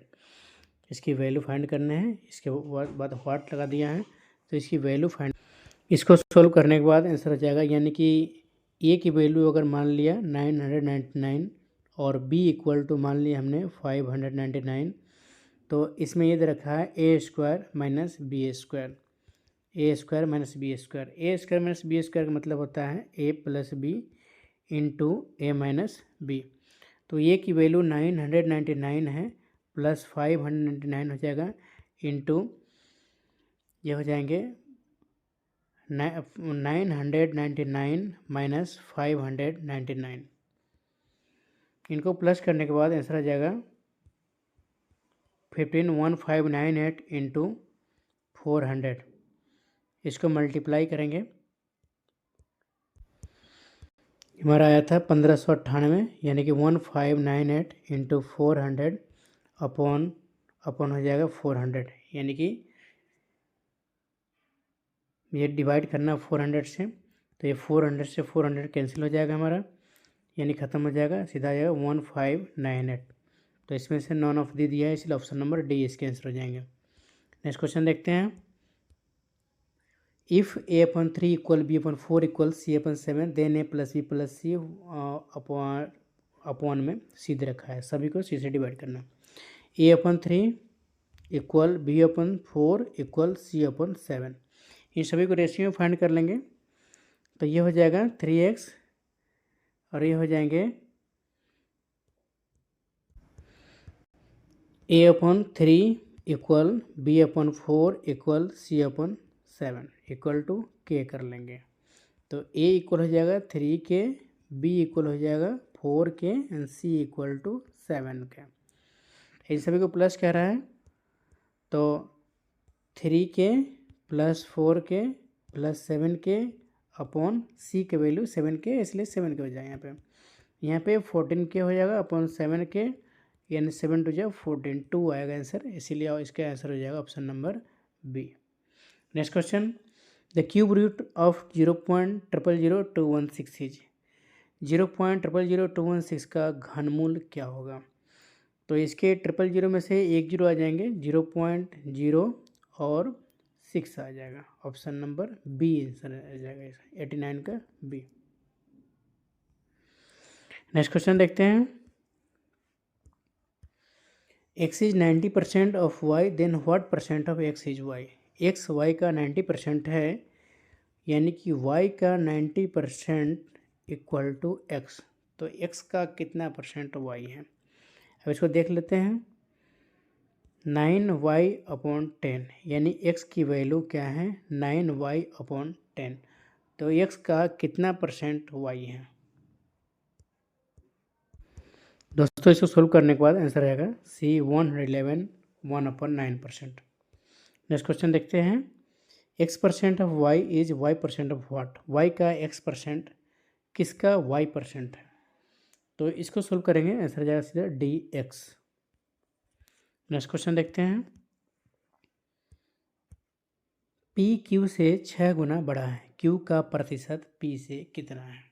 इसकी वैल्यू फाइंड करने हैं। इसके बाद व्हाट लगा दिया है, तो इसकी वैल्यू फाइंड, इसको सोल्व करने के बाद आंसर हो जाएगा, यानी कि ए की वैल्यू अगर मान लिया 999 और बी इक्वल टू मान लिया हमने 599, तो इसमें ये दे रखा है A square minus B square, A square minus B square. A square minus B square का मतलब होता है A plus B into A minus B. तो ए की वैल्यू 999 है प्लस 599 हो जाएगा इंटू ये हो जाएंगे 999 माइनस 599। इनको प्लस करने के बाद आंसर आ जाएगा 15,1598 इंटू 400। इसको मल्टीप्लाई करेंगे, हमारा आया था 1598, यानी कि 1598 इंटू 400 अपॉन हो जाएगा 400, यानी कि ये डिवाइड करना 400 से, तो ये 400 से 400 कैंसिल हो जाएगा हमारा, यानी ख़त्म हो जाएगा, सीधा आ जाएगा 1598। तो इसमें से नॉन ऑफ दी दिया है, इसलिए ऑप्शन नंबर डी इसके आंसर हो जाएंगे। नेक्स्ट क्वेश्चन देखते हैं, if a/3 equal b/4 equal c/7 then a plus B plus C upon में सी दे रखा है, सभी को सी से डिवाइड करना। a/3 equal b/4 equal c/7, इन सभी को रेशियो में फाइंड कर लेंगे। तो ये हो जाएगा 3x और ये हो जाएंगे a/3 equal b/4 equal c/7 equal to k कर लेंगे। तो a इक्वल हो जाएगा 3k, b इक्वल हो जाएगा 4k and c equal to 7k। इन सभी को प्लस कह रहा है, तो 3k plus 4k plus 7k upon सी के वैल्यू 7k, इसलिए 7k हो जाएगा यहाँ पे 14k हो जाएगा अपॉन 7k, यानी 7 टू जाए 14, 2 आएगा आंसर, इसीलिए इसका आंसर हो जाएगा option number B. Next question, the cube root of 0.0000216 is 0.0000216 का घनमूल क्या होगा। तो इसके 000 में से एक जीरो आ जाएंगे, 0.0 और 6 आ जाएगा, ऑप्शन नंबर बी आंसर आ जाएगा 89 का बी। नेक्स्ट क्वेश्चन देखते हैं, x is 90% of y, then what percent of x is y। x y का 90% है, यानी कि y का 90% इक्वल टू x, तो x का कितना परसेंट y है। अब इसको देख लेते हैं, 9y अपॉन 10, यानी x की वैल्यू क्या है 9y अपॉन 10, तो x का कितना परसेंट y है। दोस्तों इसको सोल्व करने के बाद आंसर आएगा C 111 1/9%। नेक्स्ट क्वेश्चन देखते हैं, x percent of y is y percent of what. y का x परसेंट किसका y परसेंट है, तो इसको सोल्व करेंगे, आंसर जाएगा सीधा dx। नेक्स्ट क्वेश्चन देखते हैं, p q से 6 गुना बड़ा है, q का प्रतिशत p से कितना है।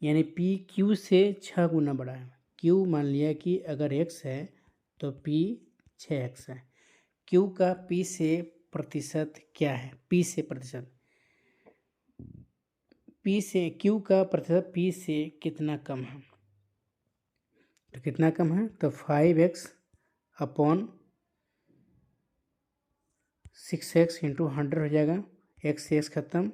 यानी p q से 6 गुना बड़ा है, q मान लिया कि अगर x है तो p 6x है, q का p से प्रतिशत क्या है, p से प्रतिशत, p से q का प्रतिशत p से कितना कम है, तो कितना कम है, तो 5x अपॉन 6x इंटू 100 हो जाएगा, x से x खत्म,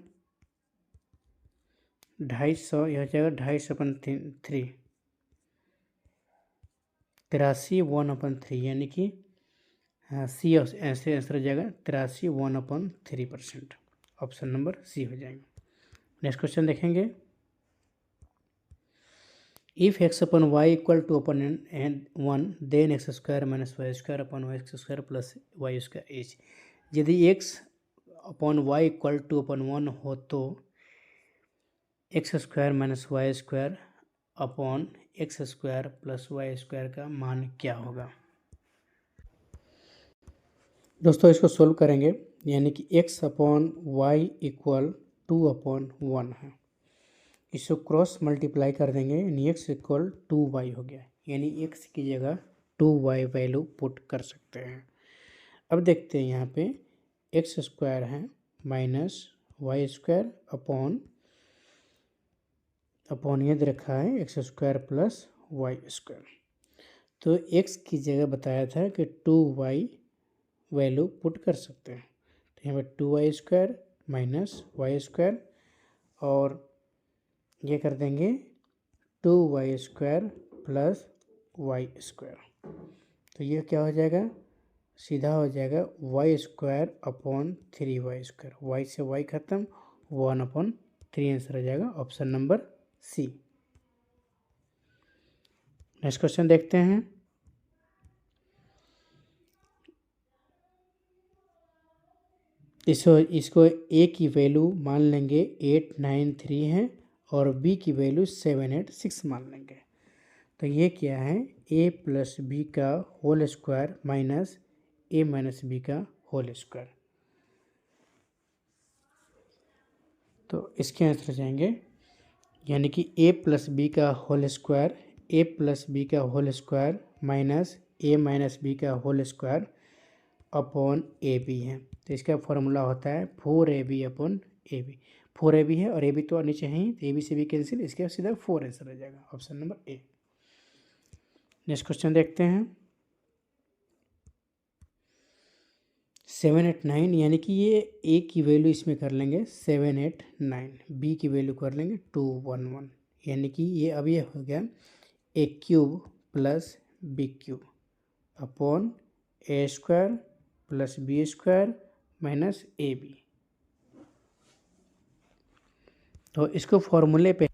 250, यह हो जाएगा 250/3, 83 1/3, यानी कि सी ऐसे आंसर हो जाएगा 83 1/3%, ऑप्शन नंबर सी हो जाएगा। नेक्स्ट क्वेश्चन देखेंगे, if x upon Y equal to upon 1 then x square minus Y square upon Y square plus Y square is. यदि x upon Y equal to upon 1 हो तो x square minus Y square upon X square plus Y square का मान क्या होगा। दोस्तों इसको solve करेंगे, यानी कि x अपॉन वाई इक्वल 2/1 है, इसको क्रॉस मल्टीप्लाई कर देंगे, यानी x इक्वल 2y हो गया, यानी x की जगह 2y वैल्यू पुट कर सकते हैं। अब देखते हैं यहाँ पे x स्क्वायर है माइनस वाई स्क्वायर अपॉन ये दे रखा है X square plus Y square, तो x की जगह बताया था कि 2y वैल्यू पुट कर सकते हैं, तो यहाँ पर 2y square minus Y square और ये कर देंगे 2y square plus Y square, तो ये क्या हो जाएगा, सीधा हो जाएगा Y square upon 3y square, Y से वाई खत्म, 1/3 आंसर हो जाएगा, option number C. Next question देखते हैं, इसको a की वैल्यू मान लेंगे 893 है और b की वैल्यू 786 मान लेंगे, तो ये क्या है a प्लस बी का whole square minus a minus B का होल स्क्वायर, तो इसके आंसर जाएंगे, यानी कि a प्लस बी का whole square, a plus B का whole square minus a minus B का whole square upon A B है, तो इसका फॉर्मूला होता है 4ab upon A B, 4ab है और ए बी तो नीचे है ही, तो ए बी से भी कैंसिल, इसके सीधा 4 आंसर हो जाएगा, option number A. Next question देखते हैं, 789, यानी कि ये a की वैल्यू इसमें कर लेंगे 789, b की वैल्यू कर लेंगे 211, यानी कि ये अब ये हो गया a cube plus B cube upon A square plus B square minus A B, तो इसको फॉर्मूले पे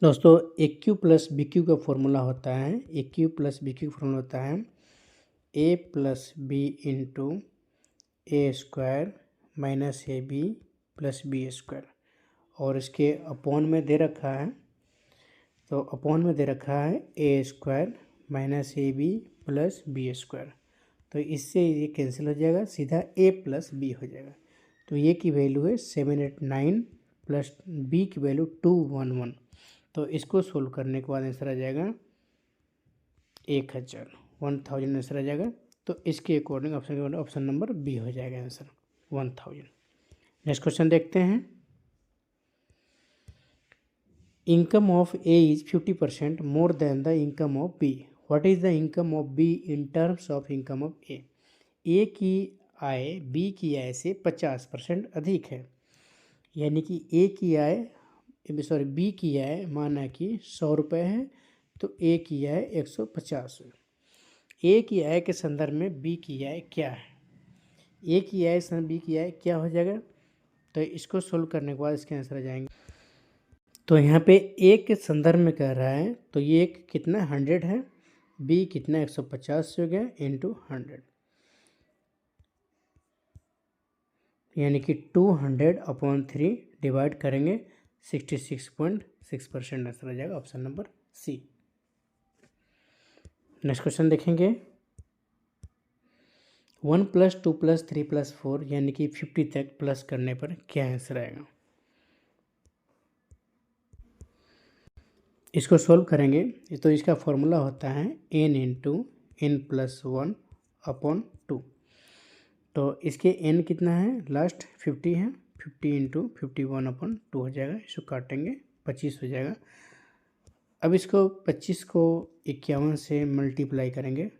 दोस्तों A cube plus B cube का फॉर्मूला होता है, A cube plus B cube formula होता है A plus B into A square minus A B plus B square, और इसके अपॉन में दे रखा है, तो अपॉन में दे रखा है A square minus A B plus B square. तो इससे ये कैंसिल हो जाएगा, सीधा ए प्लस बी हो जाएगा। तो ये की वैल्यू है 789 प्लस बी की वैल्यू 211। तो इसको सोल्व करने के बाद आंसर आ जाएगा 1000 आंसर आ जाएगा। तो इसके अकॉर्डिंग ऑप्शन नंबर बी हो जाएगा आंसर 1000। नेक्स्ट क्वेश्चन देखते हैं। Income of A is 50% more than the income of B. What is the income of B in terms of income of A. A की आय बी की आय से 50% अधिक है, यानी कि ए की आय बी की आय माना कि 100 रुपये है, तो ए की आय 150 है। ए की आय के संदर्भ में बी की आय क्या है, ए की आय से बी की आय क्या हो जाएगा। तो इसको सोल्व करने के बाद इसके आंसर आ जाएंगे। तो यहाँ पे ए के संदर्भ में कह रहा है, तो ये कितना 100 है, बी कितना 150 हो गया इंटू 100, यानी कि 200/3 डिवाइड करेंगे 66.6% आंसर आ जाएगा option number C. Next question देखेंगे। 1 + 2 + 3 + 4 यानी कि 50 तक प्लस करने पर क्या आंसर आएगा। इसको सोल्व करेंगे तो इसका फॉर्मूला होता है n × n+1/2। तो इसके n कितना है, लास्ट 50 है, 50 × 51/2 हो जाएगा। इसको काटेंगे 25 हो जाएगा। अब इसको 25 को 51 से मल्टीप्लाई करेंगे,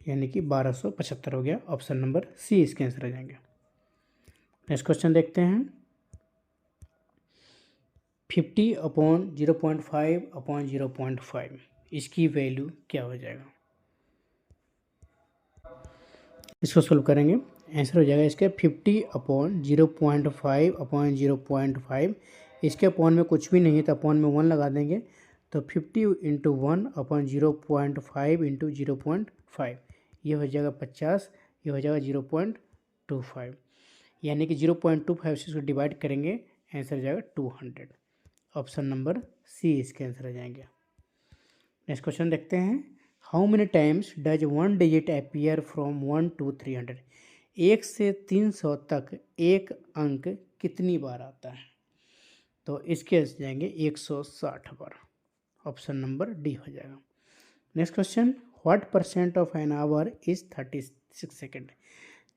यानी कि 1275 हो गया। ऑप्शन नंबर सी इसके आंसर आ जाएंगे। नेक्स्ट क्वेश्चन देखते हैं। 50/0.5/0.5 इसकी वैल्यू क्या हो जाएगा। इसको सोल्व करेंगे, आंसर हो जाएगा इसके 50/0.5/0.5। इसके अपॉन में कुछ भी नहीं है तो अपॉन में 1 लगा देंगे, तो 50 × 1/0.5 × 0.5 ये हो जाएगा 50, ये हो जाएगा 0.25, यानी कि 0.25 से इसको डिवाइड करेंगे, आंसर हो जाएगा 200। ऑप्शन नंबर सी इसके आंसर आ जाएंगे। नेक्स्ट क्वेश्चन देखते हैं। How many times does 1 digit appear from 1 to 300। 1 से 300 तक एक अंक कितनी बार आता है। तो इसके आंसर जाएंगे 160 बार। ऑप्शन नंबर डी हो जाएगा। Next question. What % of an hour is 36 second.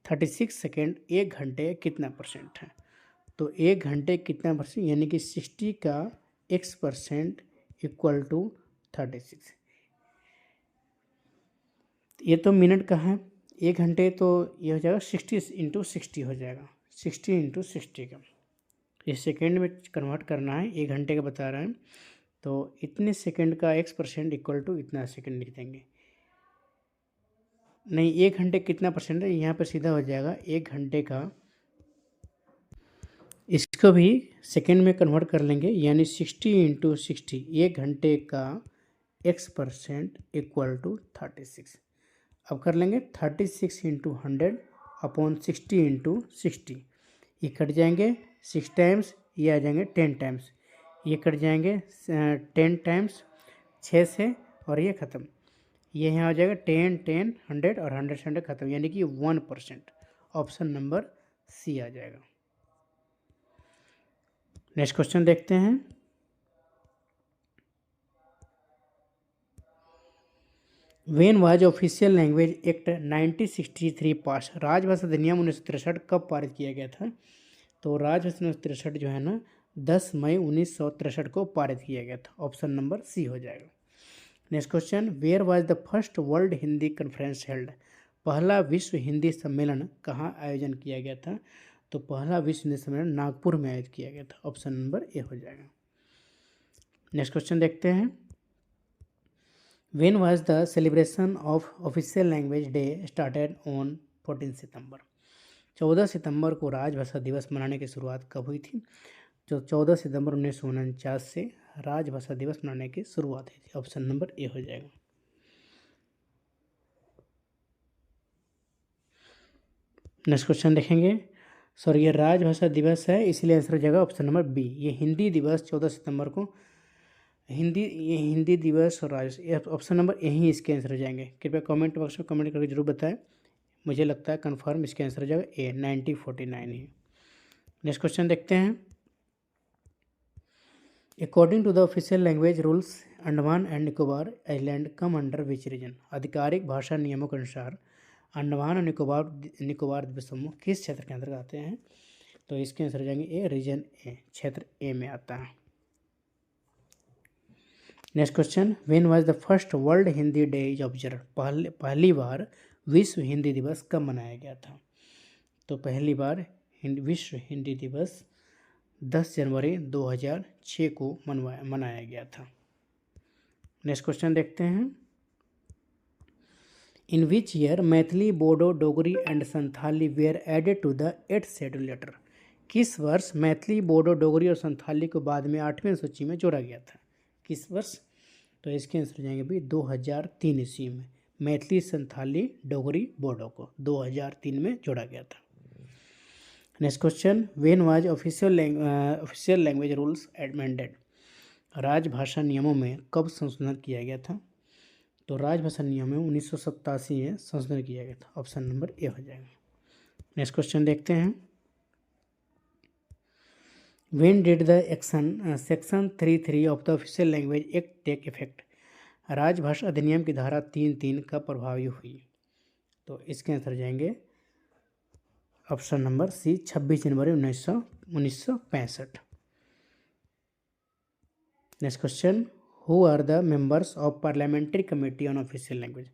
36 second एक घंटे कितना परसेंट है। तो एक घंटे कितना परसेंट, यानी कि 60 का x% इक्वल टू 36। ये तो मिनट का है, एक घंटे तो ये हो जाएगा 60 × 60 हो जाएगा, 60 × 60 का। ये सेकेंड में कन्वर्ट करना है, एक घंटे का बता रहा है, तो इतने सेकेंड का x% इक्वल टू इतना सेकेंड लिख देंगे। नहीं, एक घंटे कितना परसेंट है, यहाँ पर सीधा हो जाएगा एक घंटे का, इसको भी सेकेंड में कन्वर्ट कर लेंगे, यानी 60 × 60 एक घंटे का x% इक्वल टू 36। अब कर लेंगे 36 × 100/60 × 60, ये कट जाएंगे 6 टाइम्स, ये आ जाएंगे 10 टाइम्स, ये कट जाएंगे 10 टाइम्स 6 से, और ये ख़त्म, ये यहाँ आ जाएगा 10 10 100 और 100 से 100 ख़त्म, यानी कि 1%। ऑप्शन नंबर सी आ जाएगा। नेक्स्ट क्वेश्चन देखते हैं। When was official language act 1963 पास। राजभाषा अधिनियम 1963 कब पारित किया गया था। तो राजभाषा 1963 जो है ना 10 मई 1963 को पारित किया गया था। ऑप्शन नंबर सी हो जाएगा। Next question. Where was the first world Hindi conference held. पहला विश्व हिंदी सम्मेलन कहाँ आयोजन किया गया था। तो पहला विश्व हिंदी सम्मेलन नागपुर में आयोजित किया गया था। ऑप्शन नंबर ए हो जाएगा। नेक्स्ट क्वेश्चन देखते हैं। When was the celebration of official language day started on 14 सितंबर। 14 सितंबर को राजभाषा दिवस मनाने की शुरुआत कब हुई थी। जो 14 सितंबर 1949 से राजभाषा दिवस मनाने की शुरुआत हुई थी। ऑप्शन नंबर ए हो जाएगा। नेक्स्ट क्वेश्चन देखेंगे। सॉरी, ये राजभाषा दिवस है, इसलिए आंसर हो जाएगा ऑप्शन नंबर बी। ये हिंदी दिवस 14 सितंबर को हिंदी दिवस और ऑप्शन नंबर यही इसके आंसर हो जाएंगे। कृपया कमेंट बॉक्स में कमेंट करके जरूर बताएं। मुझे लगता है कन्फर्म इसके आंसर हो जाएगा ए, 1949 ही। नेक्स्ट क्वेश्चन देखते हैं। According to the official language rules, Andaman and Nicobar island come under which region? आधिकारिक भाषा नियमों के अनुसार अंडमान और निकोबार द्वीप समूह किस क्षेत्र के अंतर्गत आते हैं? तो इसके आंसर हो जाएंगे ए, रीजन ए, क्षेत्र ए में आता है। Next question. When was the first world Hindi day is observe? पहली बार विश्व हिंदी दिवस कब मनाया गया था? तो पहली बार विश्व हिंदी दिवस 10 जनवरी 2006 को मनाया गया था। नेक्स्ट क्वेश्चन देखते हैं। In which year Maithili, Bodo, Dogri and Santhali were added to the 8th schedule later? किस वर्ष मैथिली, बोडो, डोगरी और संथाली को बाद में 8वीं सूची में जोड़ा गया था? किस वर्ष? तो इसके आंसर हो जाएंगे भी 2003 ईस्वी में मैथिली, संथाली, डोगरी, बोडो को 2003 में जोड़ा गया था। Next question. When was official language rules amended? राजभाषा नियमों में कब संशोधन किया गया था? तो राजभाषा नियम में 1987 में संशोधन किया गया था। ऑप्शन नंबर ए हो जाएगा। नेक्स्ट क्वेश्चन देखते हैं। When did the section 33 of the official language act take effect? राजभाषा अधिनियम की धारा 3(3) कब प्रभावी हुई? तो इसके आंसर जाएंगे ऑप्शन नंबर सी, 26 जनवरी 1965। Next question. Who are the members of parliamentary committee on official language?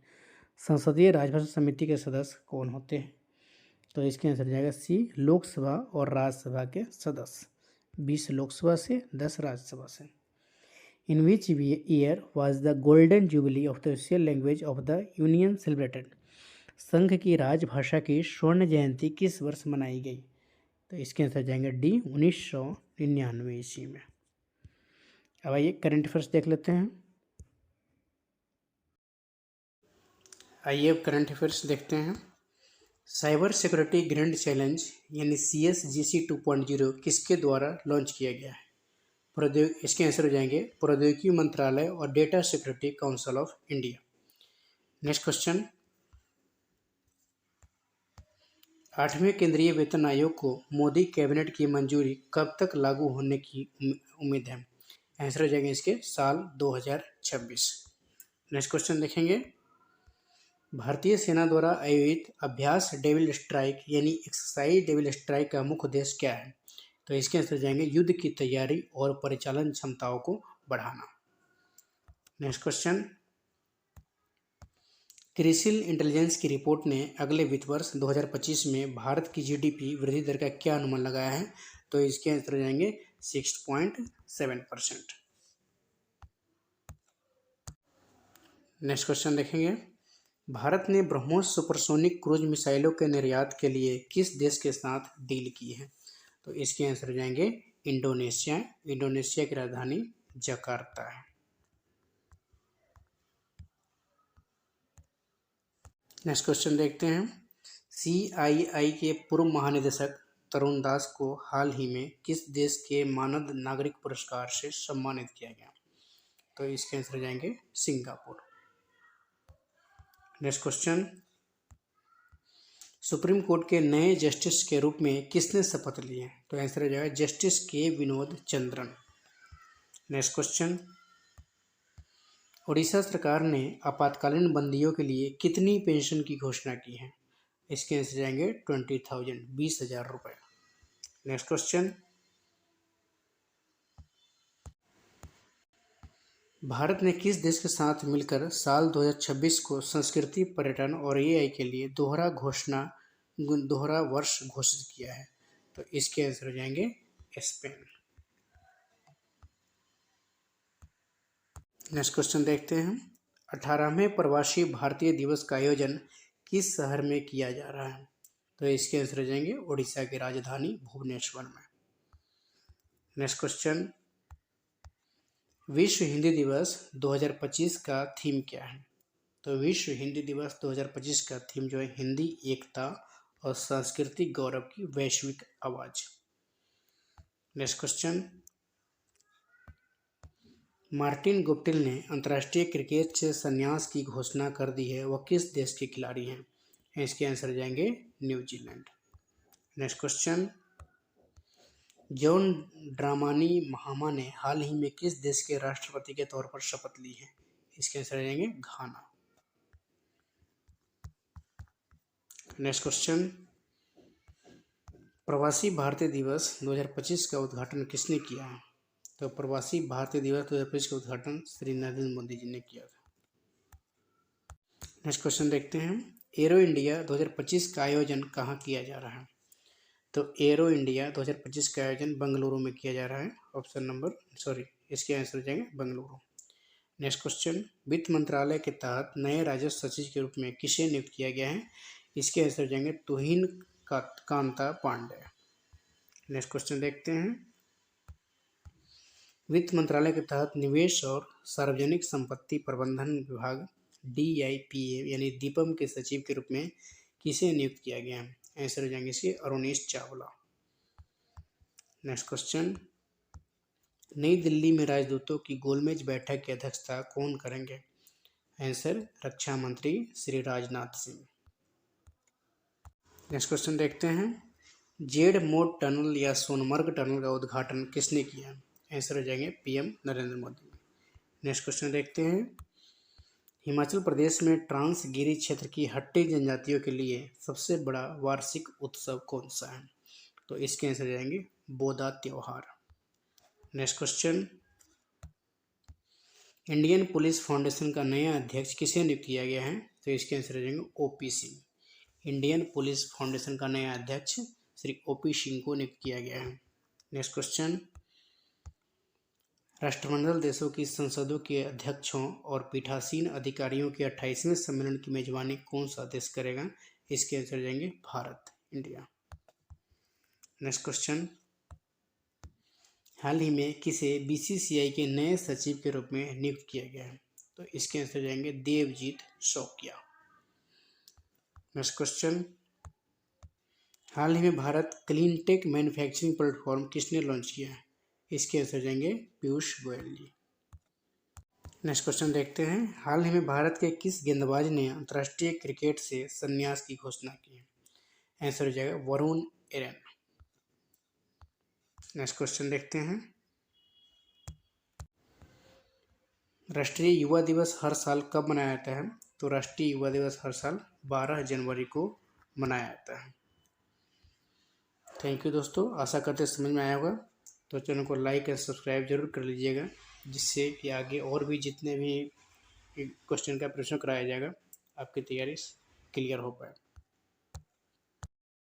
संसदीय राजभाषा समिति के सदस्य कौन होते हैं? तो इसके आंसर जाएगा सी, लोकसभा और राज्यसभा के सदस्य, 20 लोकसभा से, 10 राज्यसभा से। In which year was the golden jubilee of the official language of the union celebrated? संघ की राजभाषा की स्वर्ण जयंती किस वर्ष मनाई गई? तो इसके आंसर जाएंगे डी, 1999 ईस्वी में। अब आइए करंट अफेयर्स देख लेते हैं। आइए अब करंट अफेयर्स देखते हैं। साइबर सिक्योरिटी ग्रैंड चैलेंज यानी CSGC 2.0 किसके द्वारा लॉन्च किया गया है? इसके आंसर हो जाएंगे प्रौद्योगिकी मंत्रालय और data security council of India. Next question. 8वें केंद्रीय वेतन आयोग को मोदी कैबिनेट की मंजूरी कब तक लागू होने की उम्मीद है? आंसर हो जाएंगे इसके साल 2026। नेक्स्ट क्वेश्चन देखेंगे। भारतीय सेना द्वारा आयोजित अभ्यास डेविल स्ट्राइक यानी एक्सरसाइज डेविल स्ट्राइक का मुख्य उद्देश्य क्या है? तो इसके आंसर जाएंगे युद्ध की तैयारी और परिचालन क्षमताओं को बढ़ाना। Next question. क्रिसिल इंटेलिजेंस की रिपोर्ट ने अगले वित्त वर्ष 2025 में भारत की GDP वृद्धि दर का क्या अनुमान लगाया है? तो इसके आंसर हो जाएंगे 6.7%। नेक्स्ट क्वेश्चन देखेंगे। भारत ने ब्रह्मोस सुपरसोनिक क्रूज मिसाइलों के निर्यात के लिए किस देश के साथ डील की है? तो इसके आंसर हो जाएंगे इंडोनेशिया। इंडोनेशिया की राजधानी जकार्ता है। नेक्स्ट क्वेश्चन देखते हैं। CII के पूर्व महानिदेशक तरुण दास को हाल ही में किस देश के मानद नागरिक पुरस्कार से सम्मानित किया गया? तो इसके आंसर हो जाएंगे Singapore. Next question. Supreme court के नए जस्टिस के रूप में किसने शपथ ली है? तो आंसर हो जाएगा justice K Vinod Chandran. Next question. Odisha सरकार ने आपातकालीन बंदियों के लिए कितनी पेंशन की घोषणा की है? इसके आंसर जाएंगे 20,000, 20,000 रुपये। Next question. भारत ने किस देश के साथ मिलकर साल 2026 को संस्कृति, पर्यटन और AI के लिए दोहरा वर्ष घोषित किया है? तो इसके आंसर हो जाएंगे स्पेन। नेक्स्ट क्वेश्चन देखते हैं। 18वें प्रवासी भारतीय दिवस का आयोजन किस शहर में किया जा रहा है? तो इसके आंसर हो जाएंगे उड़ीसा की राजधानी भुवनेश्वर में। Next question. विश्व हिंदी दिवस 2025 का थीम क्या है? तो विश्व हिंदी दिवस 2025 का थीम जो है हिंदी, एकता और सांस्कृतिक गौरव की वैश्विक आवाज। नेक्स्ट क्वेश्चन, मार्टिन गुप्टिल ने अंतर्राष्ट्रीय क्रिकेट से संन्यास की घोषणा कर दी है, वह किस देश के खिलाड़ी हैं? इसके आंसर जाएंगे न्यूजीलैंड। नेक्स्ट क्वेश्चन, जॉन ड्रामानी महामा ने हाल ही में किस देश के राष्ट्रपति के तौर पर शपथ ली है? इसके आंसर जाएंगे घाना। नेक्स्ट क्वेश्चन, प्रवासी भारतीय दिवस 2025 का उद्घाटन किसने किया है? तो प्रवासी भारतीय दिवस 2025 का उद्घाटन श्री नरेंद्र मोदी जी ने किया था। नेक्स्ट क्वेश्चन देखते हैं, एरो इंडिया 2025 का आयोजन कहाँ किया जा रहा है? तो एरो इंडिया 2025 का आयोजन बेंगलुरु में किया जा रहा है। इसके आंसर जाएंगे बेंगलुरु। नेक्स्ट क्वेश्चन, वित्त मंत्रालय के तहत नए राजस्व सचिव के रूप में किसे नियुक्त किया गया है? इसके आंसर जाएंगे तुहिन कांता पांडे। नेक्स्ट क्वेश्चन देखते हैं, वित्त मंत्रालय के तहत निवेश और सार्वजनिक संपत्ति प्रबंधन विभाग DIPA यानी दीपम के सचिव के रूप में किसे नियुक्त किया गया है? आंसर हो जाएंगे इसके अरुणेश चावला। नेक्स्ट क्वेश्चन, नई दिल्ली में राजदूतों की गोलमेज बैठक की अध्यक्षता कौन करेंगे? आंसर रक्षा मंत्री श्री राजनाथ सिंह। नेक्स्ट क्वेश्चन देखते हैं, जेड मोड टनल या सोनमर्ग टनल का उद्घाटन किसने किया? आंसर हो जाएंगे PM Narendra Modi. Next question देखते हैं, हिमाचल प्रदेश में ट्रांसगिरी क्षेत्र की हट्टी जनजातियों के लिए सबसे बड़ा वार्षिक उत्सव कौन सा है? तो इसके आंसर जाएंगे बोदा त्योहार। Next question, Indian police foundation का नया अध्यक्ष किसे नियुक्त किया गया है? तो इसके आंसर जाएंगे OP Singh. Indian police foundation का नया अध्यक्ष श्री OP सिंह को नियुक्त किया गया है। नेक्स्ट क्वेश्चन, राष्ट्रमंडल देशों की संसदों के अध्यक्षों और पीठासीन अधिकारियों के 28वें सम्मेलन की मेजबानी कौन सा देश करेगा? इसके आंसर जाएंगे भारत, इंडिया। नेक्स्ट क्वेश्चन, हाल ही में किसे BCCI के नए सचिव के रूप में नियुक्त किया गया है? तो इसके आंसर जाएंगे देवजीत शौकिया। नेक्स्ट क्वेश्चन, हाल ही में Bharat clean tech manufacturing platform किसने लॉन्च किया है? इसके आंसर जाएंगे पीयूष गोयल जी। नेक्स्ट क्वेश्चन देखते हैं, हाल ही में भारत के किस गेंदबाज ने अंतर्राष्ट्रीय क्रिकेट से संन्यास की घोषणा की है? आंसर हो जाएगा वरुण एरन। नेक्स्ट क्वेश्चन देखते हैं, राष्ट्रीय युवा दिवस हर साल कब मनाया जाता है? तो राष्ट्रीय युवा दिवस हर साल 12 जनवरी को मनाया जाता है। थैंक यू दोस्तों, आशा करते समझ में आया होगा। तो चैनल को लाइक और सब्सक्राइब जरूर कर लीजिएगा, जिससे कि आगे और भी जितने भी क्वेश्चन का प्रश्न कराया जाएगा आपकी तैयारी क्लियर हो पाए।